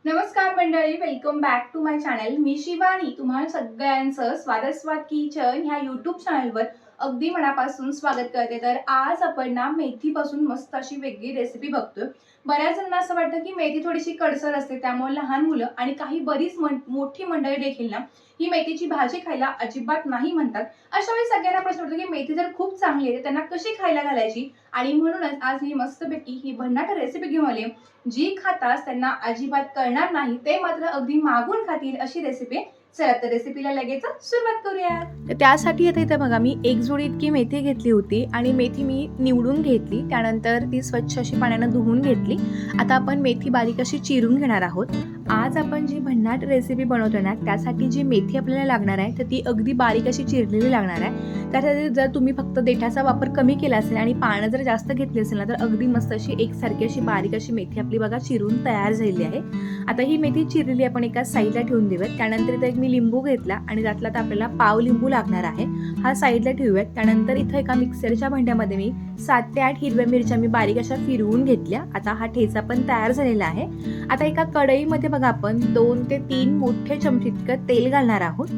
नमस्कार मंडळी, welcome back to my channel. मी शिवानी तुम्हाला सगळ्यांचं स्वाद किचन ह्या यूट्यूब चॅनलवर अगदी मनापासून स्वागत करते. तर आज आपण ना मेथीपासून मस्त अशी वेगळी रेसिपी बघतोय. बऱ्याच जणांना असं वाटतं की मेथी थोडीशी कडसर असते, त्यामुळे लहान मुलं आणि काही बरीच मोठी मंडळी देखील ना ही मेथीची भाजी खायला अजिबात नाही म्हणतात. अशा वेळी सगळ्यांना प्रश्न पडतो की मेथी जर खूप चांगली आहे त्यांना कशी खायला घालायची. आणि म्हणूनच आज मी मस्तपैकी ही भन्नाट रेसिपी घेऊन आली, जी खाताच त्यांना अजिबात कळणार नाही, ते मात्र अगदी मागून खातील अशी रेसिपी. चला तर रेसिपीला लगेच सुरुवात करूया. तर त्यासाठी इथे बघा मी एक जोडी इतकी मेथी घेतली होती आणि मेथी मी निवडून घेतली. त्यानंतर ती स्वच्छ अशी पाण्यानं धुवून घेतली. आता आपण मेथी बारीक अशी चिरून घेणार आहोत. आज आपण जी भन्नाट रेसिपी बनवतोय ना त्यासाठी जी मेथी आपल्याला लागणार आहे तर ती अगदी बारीक अशी चिरलेली लागणार आहे. त्यासाठी जर तुम्ही फक्त देठाचा वापर कमी केला असेल आणि पानं जर जास्त घेतली असेल ना तर अगदी मस्त अशी एकसारखी अशी बारीक अशी मेथी आपली बघा चिरून तयार झालेली आहे. आता ही मेथी चिरलेली आपण एका साईडला ठेवून देऊयात. त्यानंतर इथं एक मी लिंबू घेतला आणि त्यातला तर आपल्याला पाव लिंबू लागणार आहे, हा साईडला ठेवूयात. त्यानंतर इथं एका मिक्सरच्या भांड्यामध्ये मी 7 ते 8 हिरव्या मिरच्या मी बारीक अशा फिरवून घेतल्या. आता हा ठेचा पण तयार झालेला आहे. आता एका कढईमध्ये बघा आपण 2 ते 3 मोठे चमचे इतकं तेल घालणार आहोत.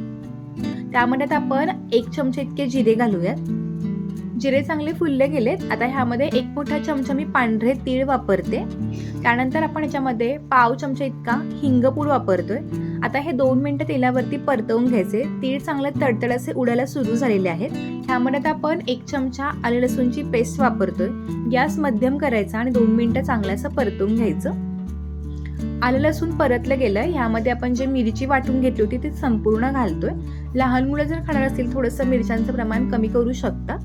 त्यामध्ये आपण 1 चमचे इतके जिरे घालूयात. जिरे चांगले फुलले गेलेत. आता ह्यामध्ये 1 मोठा चमचा मी पांढरे तीळ वापरते. त्यानंतर आपण याच्यामध्ये पाव चमचा इतका हिंगपूड वापरतोय. आता हे 2 मिनिटं तेलावरती परतवून घ्यायचे. तीळ चांगले तडतड असे उडायला सुरू झालेले आहेत. ह्यामध्ये आता आपण 1 चमचा आले लसूणची पेस्ट वापरतोय. गॅस मध्यम करायचा आणि 2 मिनिटं चांगलं असं परतवून घ्यायचं. आलं लसूण परतलं गेलं. ह्यामध्ये आपण जे मिरची वाटून घेतली होती ती संपूर्ण घालतोय. लहान मुलं जर खाणार असतील थोडंसं मिरच्यांचं प्रमाण कमी करू शकता.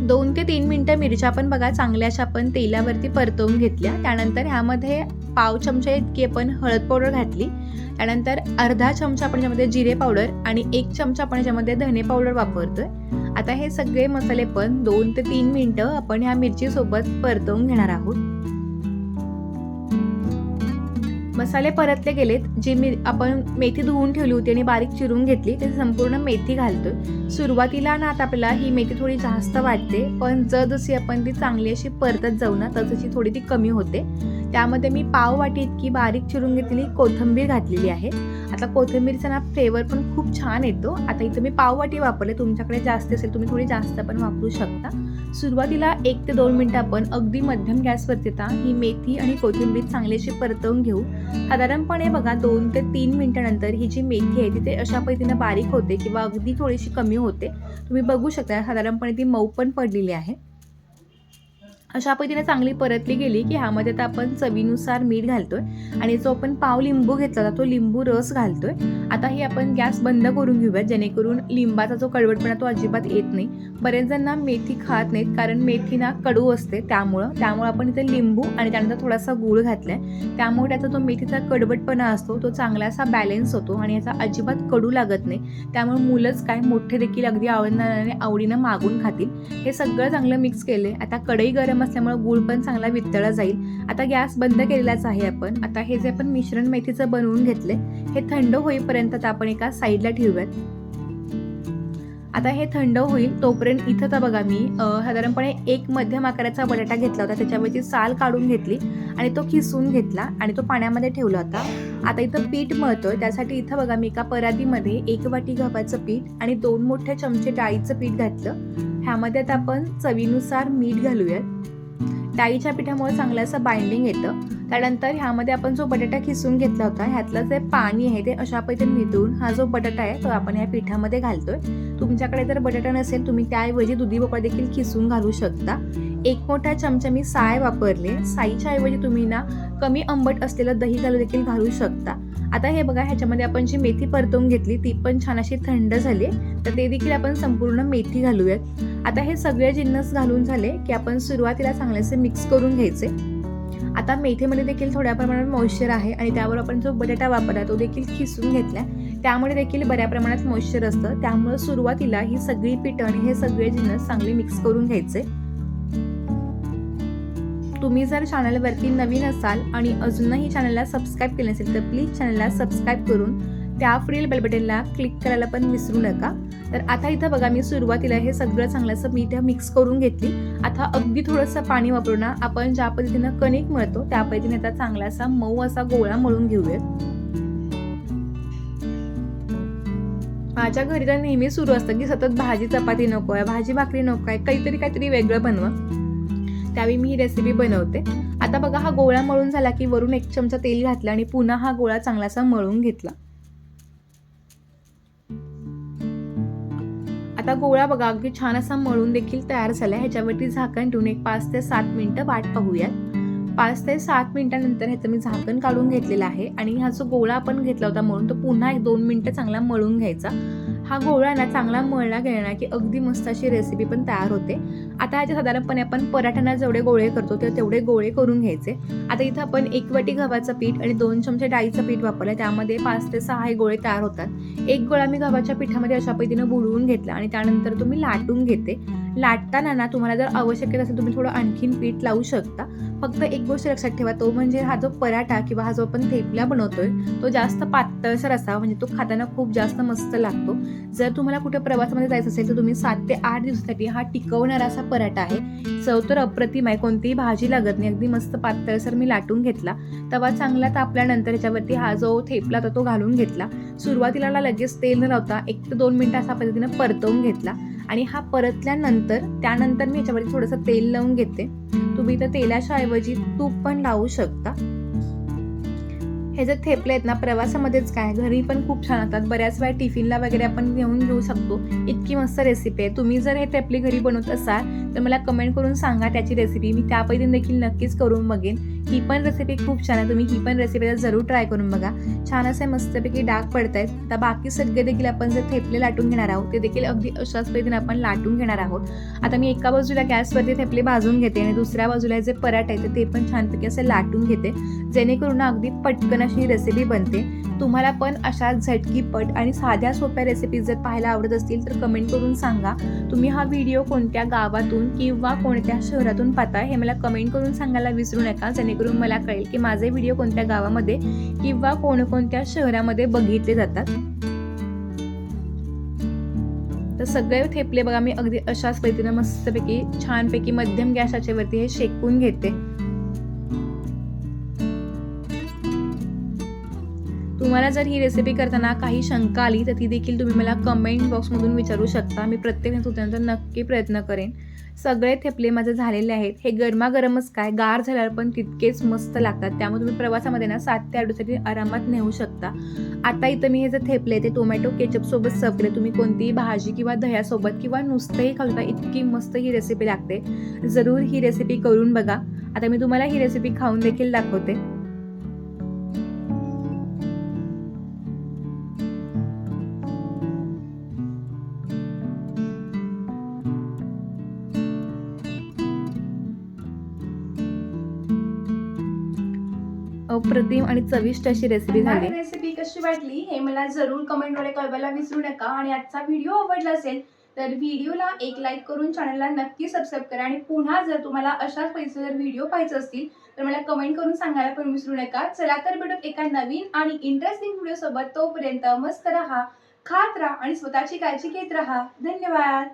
2 ते 3 मिनिटं मिरच्या आपण बघा चांगल्या अशा आपण तेलावरती परतवून घेतल्या. त्यानंतर ह्यामध्ये पाव चमचा इतकी आपण हळद पावडर घातली. त्यानंतर अर्धा चमचा आपण याच्यामध्ये जिरे पावडर आणि 1 चमचा आपण याच्यामध्ये धने पावडर वापरतोय. आता हे सगळे मसाले पण 2 ते 3 मिनिटं आपण ह्या मिरची सोबत परतवून घेणार आहोत. मसाले परतले गेलेत. जी आपण मेथी धुवून ठेवली होती आणि बारीक चिरून घेतली ते संपूर्ण मेथी घालतोय. सुरुवातीला ना आता आपल्याला ही मेथी थोडी जास्त वाटते, पण जशी आपण ती चांगली अशी परतत जाऊ ना तशी थोडी ती कमी होते. त्यामध्ये मी पाव वाटी इतकी बारीक चिरून घेतलेली कोथिंबीर घातलेली आहे. आता कोथिंबीरचा ना फ्लेवर पण खूप छान येतो. आता इथं मी पाव वाटी वापरले, तुमच्याकडे जास्त असेल तुम्ही थोडी जास्त पण वापरू शकता. सुरुवातीला 1 ते 2 मिनिटं आपण अगदी मध्यम गॅसवरती ही मेथी आणि कोथिंबीर चांगली अशी परतवून घेऊ. साधारणपणे बघा 2 ते 3 मिनिटानंतर ही जी मेथी आहे ती अशा पद्धतीने बारीक होते किंवा अगदी थोडीशी कमी होते. तुम्ही बघू शकता साधारणपणे ती मऊ पण पडलेली आहे. अशा पद्धतीने चांगली परतली गेली की ह्यामध्ये आता आपण चवीनुसार मीठ घालतोय आणि जो आपण पाव लिंबू घेतला होता तो लिंबू रस घालतोय. आता ही आपण गॅस बंद करून घेऊयात जेणेकरून लिंबाचा जो कडवटपणा तो अजिबात येत नाही. बरेच जण ना मेथी खात नाहीत कारण मेथी ना कडू असते, त्यामुळे आपण इथे लिंबू आणि त्यानंतर थोडासा गूळ घातलाय. त्यामुळे त्याचा जो मेथीचा कडवटपणा असतो तो चांगला असा बॅलन्स होतो आणि याचा अजिबात कडू लागत नाही. त्यामुळे मुलंच काय मोठे देखील अगदी आवडीनं मागून खातील. हे सगळं चांगलं मिक्स केले. आता कढई गरम असल्यामुळे गूळ पण चांगला वितळला जाईल. आता गॅस बंद केलेलाच आहे आपण. आता हे जे आपण मिश्रण मेथीचं बनवून घेतले हे थंड होईपर्यंत आपण एका साईडला ठेवूयात. आता हे थंड होईल तोपर्यंत इथं तर बघा मी साधारणपणे 1 मध्यम आकाराचा बटाटा घेतला होता. त्याच्यावरची साल काढून घेतली आणि तो खिसून घेतला आणि तो पाण्यामध्ये ठेवला होता. आता इथं पीठ मळतोय. त्यासाठी इथं बघा मी एका परातीमध्ये 1 वाटी गव्हाचं पीठ आणि 2 मोठे चमचे डाळीचं पीठ घातलं. ह्यामध्ये आता आपण चवीनुसार मीठ घालूयात. डाळीच्या पिठामुळे चांगलं असं बाइंडिंग येतं. त्यानंतर ह्यामध्ये आपण जो बटाटा खिसून घेतला होता ह्यातलं जे पाणी आहे ते अशा पद्धतीने निथळून हा जो बटाटा आहे तो आपण ह्या पिठामध्ये घालतोय. तुमच्याकडे जर बटाटा नसेल तुम्ही त्याऐवजी दुधी भोपळा देखील खिसून घालू शकता. 1 मोठा चमचा मी साय वापरले. साईच्या ऐवजी तुम्ही ना कमी आंबट असलेलं दही देखील घालू शकता. आता हे बघा ह्याच्यामध्ये आपण जी मेथी परतवून घेतली ती पण छान अशी थंड झाली तर ते देखील आपण संपूर्ण मेथी घालूयात. आता हे सगळे जिन्नस घालून झाले की आपण सुरुवातीला चांगलेसे मिक्स करून घ्यायचे. आता मेथीमध्ये देखील थोड्या प्रमाणात मॉइश्चर आहे आणि त्यावर आपण जो बटाटा वापरला तो देखील खिसून घेतला. त्यामुळे देखील बऱ्या प्रमाणात मॉइश्चर असतं. त्यामुळे सुरुवातीला ही सगळी पीठ आणि हे सगळे जिन्नस चांगले मिक्स करून घ्यायचे. तुम्ही जर चॅनलवरती नवीन असाल आणि अजूनही चॅनलला सबस्क्राईब केले नसेल तर प्लीज चॅनलला सबस्क्राईब करून त्या पुढील बेल बटनला क्लिक करायला पण विसरू नका. तर आता इथं बघा मी सुरुवातीला हे सगळं चांगलंसं मी इथे मिक्स करून घेतली. आता अगदी थोडंसं पाणी वापरून ना आपण ज्या पद्धतीनं कणिक मळतो त्या पद्धतीने आता चांगलासा मऊ असा गोळा मळून घेऊयात. माझ्या घरी तर नेहमी सुरू असतं की सतत भाजी चपाती नको आहे, भाजी भाकरी नको आहे, काहीतरी वेगळं बनवा. त्यावेळी मी ही रेसिपी बनवते. आता बघा हा गोळा मळून झाला की वरून 1 चमचा तेल घातलं आणि पुन्हा हा गोळा चांगलासा मळून घेतला. आता गोळा बघा अगदी छान असा मळून देखील तयार झाला. ह्याच्यावरती झाकण ठेवून एक 5 ते 7 मिनिटं वाट पाहूयात. 5 ते 7 मिनिटांनंतर ह्याचं मी झाकण काढून घेतलेलं आहे आणि हा जो गोळा आपण घेतला होता मळून तो पुन्हा 1-2 मिनिटं चांगला मळून घ्यायचा. हा गोळा ना चांगला मळला गेला ना की अगदी मस्त अशी रेसिपी पण तयार होते. आता ह्याचे साधारणपणे आपण पराठ्यांना जेवढे गोळे करतो तेवढे गोळे करून घ्यायचे. आता इथं आपण 1 वाटी गव्हाचं पीठ आणि 2 चमचे डाळीचं पीठ वापरलं, त्यामध्ये 5 ते 6 हे गोळे तयार होतात. एक गोळा मी गव्हाच्या पिठामध्ये अशा पद्धतीनं बुडवून घेतला आणि त्यानंतर तुम्ही लाटून घेते. लाटताना ना तुम्हाला जर आवश्यक असेल तुम्ही थोडं आणखीन पीठ लावू शकता. फक्त एक गोष्ट लक्षात ठेवा, तो म्हणजे हा जो पराठा किंवा हा जो आपण थेपला बनवतोय तो जास्त पातळसर असावा, म्हणजे तो खाताना खूप जास्त मस्त लागतो. जर तुम्हाला कुठे प्रवासामध्ये जायचं असेल तर तुम्ही 7 ते 8 दिवसासाठी हा टिकवणारा असा पराठा आहे. चव तर अप्रतिम आहे, कोणतीही भाजी लागत नाही, अगदी मस्त पातळसर मी लाटून घेतला. तवा चांगला तापल्यानंतर ह्याच्यावरती हा जो थेपला होता तो घालून घेतला. सुरुवातीला लगेच तेल न लावता 1 ते 2 मिनिटं अशा पद्धतीनं परतवून घेतला आणि हा परतल्यानंतर त्यानंतर मी ह्याच्यावरती थोडंसं तेल लावून घेते. तुम्ही इथं तेलाच्या ऐवजी तूप पण लावू शकता. हे जे थेपले आहेत ना प्रवासामध्येच काय घरी पण खूप छान होतात. बऱ्याच वेळा टिफिनला वगैरे आपण घेऊन घेऊ शकतो. इतकी मस्त रेसिपी आहे. तुम्ही जर हे थेपले घरी बनवत असाल तर मला कमेंट करून सांगा त्याची रेसिपी. मी त्या पद्धतीने देखील नक्कीच करून बघेन. ही पण रेसिपी खूप छान आहे. तुम्ही ही पण रेसिपी जरूर ट्राय करून बघा. छान असे मस्तपैकी डाग पडतायत. आता बाकी सगळे देखील आपण जे थेपले लाटून घेणार आहोत ते देखील अगदी अशाच पद्धतीने आपण लाटून घेणार आहोत. आता मी एका बाजूला गॅसवरती थेपले भाजून घेते आणि दुसऱ्या बाजूला जे पराठे आहेत ते पण छानपैकी असे लाटून घेते, जेणेकरून अगदी पटकन अशी रेसिपी बनते. तुम्हाला पण अशा झटकीपट आणि साध्या सोप्या रेसिपीज जर पाहायला आवडत असतील तर कमेंट करून सांगा. तुम्ही हा व्हिडिओ कोणत्या गावातून किंवा कोणत्या शहरातून पाहताय हे मला कमेंट करून सांगायला विसरू नका, जेणेकरून मला कळेल की माझे व्हिडिओ कोणत्या गावामध्ये किंवा कोणकोणत्या शहरामध्ये बघितले जातात. तर सगळे थेपले बघा मी अगदी अशाच पद्धतीने मस्तपैकी छानपैकी मध्यम गॅसच्या वरती हे शेकून घेते. तुम्हाला जर ही रेसिपी करताना काही शंका आली तर ती देखील तुम्ही मला कमेंट बॉक्समधून विचारू शकता. मी प्रत्येक उत्तरांचा नक्की प्रयत्न करेन. सगळे थेपले माझे झालेले आहेत. हे गरमागरमच काय गार झाल्यावर पण तितकेच मस्त लागतात. त्यामुळे तुम्ही प्रवासामध्ये ना 7 ते 8 दिवसासाठी आरामात नेऊ शकता. आता इथं मी हे जे थेपले ते टोमॅटो केचप सोबत सर्व केले. तुम्ही कोणतीही भाजी किंवा दह्यासोबत किंवा नुसतंही खाऊ शकता. इतकी मस्त ही रेसिपी लागते. जरूर ही रेसिपी करून बघा. आता मी तुम्हाला ही रेसिपी खाऊन देखील दाखवते. अप्रतिम आणि चविष्ट अशी रेसिपी झाली. रेसिपी कशी वाटली हे मला जरूर कमेंटमध्ये कळवायला विसरू नका. आणि आजचा व्हिडिओ आवडला असेल तर व्हिडिओला एक लाईक करून चॅनलला नक्की सबस्क्राईब करा. आणि पुन्हा जर तुम्हाला अशाच पैसे जर व्हिडिओ पाहायचे असतील तर मला कमेंट करून सांगायला पण विसरू नका. चला तर भेटू एका नवीन आणि इंटरेस्टिंग व्हिडिओ सोबत. तोपर्यंत मस्त राहा, खात राहा आणि स्वतःची काळजी घेत राहा. धन्यवाद.